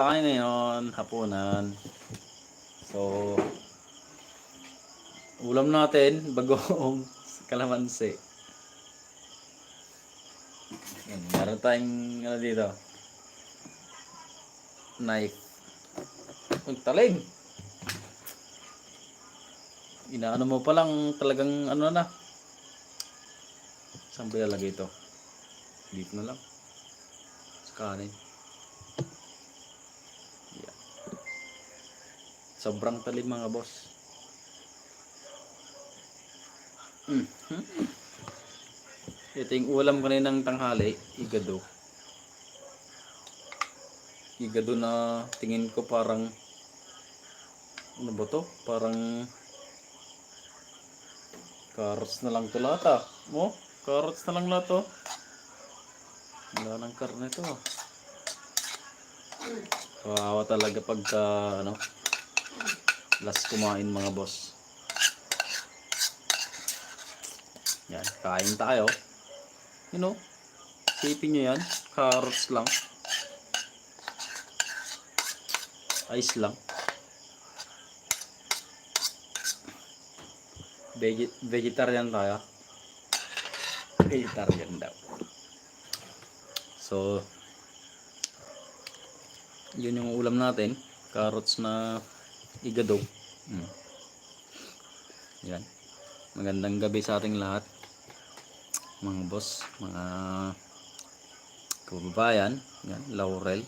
tayo ngayon, hapunan. So, ulam natin, bagoong kalamansi. Yan, meron tayong ano dito, knife. Talim! Inaano mo pa lang talagang ano na. Saan ba ilalagay ito? Dito na lang. Sa kanin. Yan. Sobrang talim mga boss. Ito yung ulam kaninang tanghali, igado. Igado na tingin ko parang ano ba to? Parang carrots na lang to lahat mo? Carrots na lang lahat to. Wala nang karne to. Kawawa talaga pagka ano, last kumain mga boss. Yan, kain tayo. You know, sipin nyo yan. Carrots lang. Ice lang. Vegetarian tayo. Vegetarian daw. So, yun yung ulam natin. Carrots na igado. Yan. Magandang gabi sa ating lahat. Mga boss, mga kababayan. Yan, Laurel.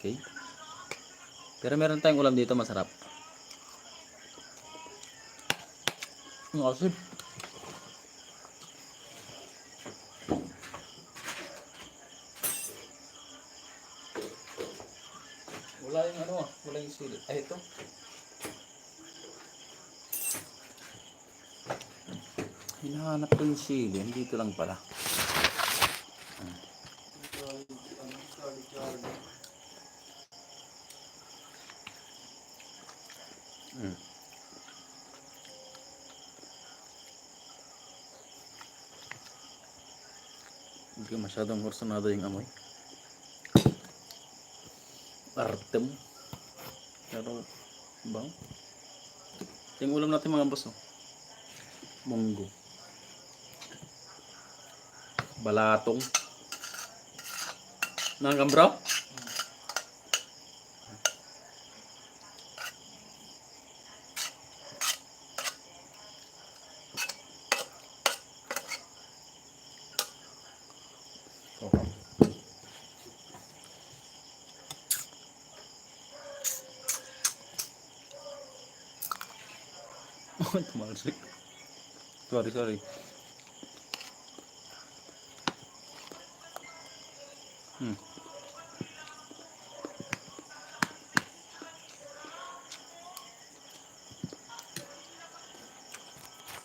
Okay. Pero meron tayong ulam dito masarap. Ang asin. Wala yung ano wala yung sili. Ay, ito. Hinahanap ko yung sili. Dito lang pala. Hindi ko masyadong kursunado yung amoy. Artem. Pero, bang? Yung ulam natin mga boss, munggo. Balatong. Nangang bro? Oh, tumalsik. Sorry.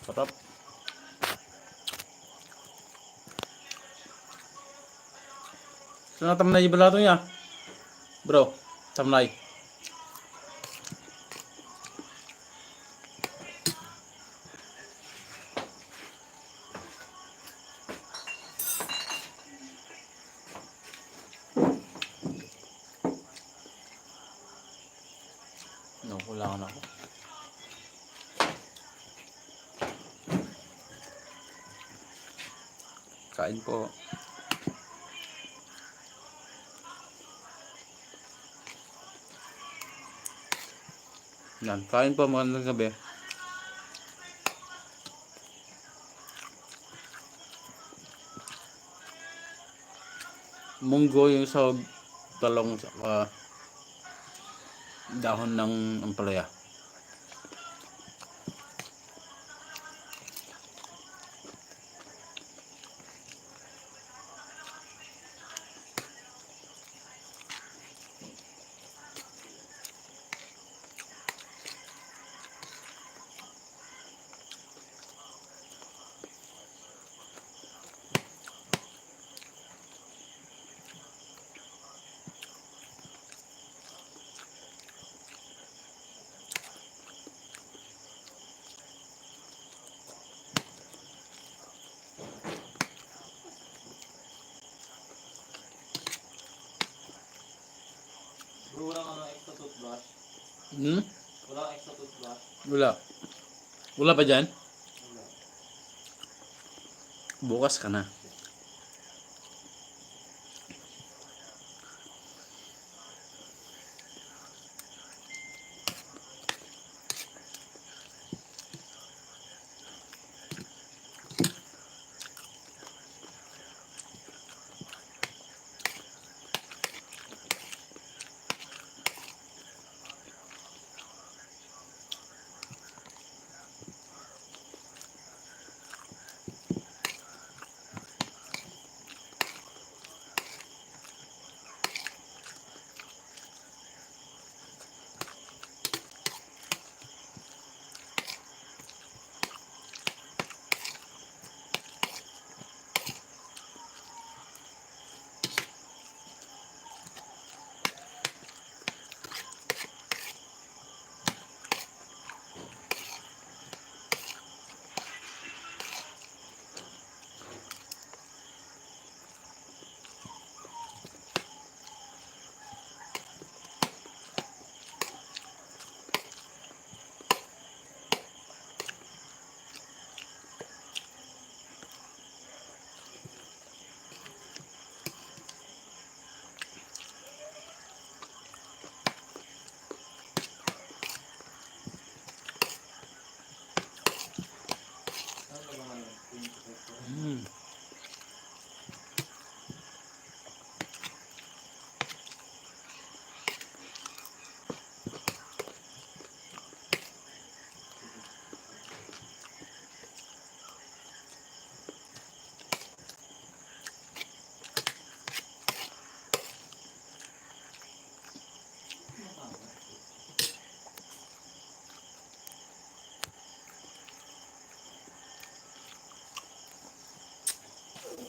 Sarap. Sana tamnay yung balato niya. Bro, tamnay. Kulangan ako. Kain po. Yan, kain po, magandang gabi. Munggo yung sa talong sa dahon ng ampalaya. Bro, walang ano, extra toothbrush. Hmm? Walang extra toothbrush. Wala. Wala pa dyan? Wala. Bukas ka na.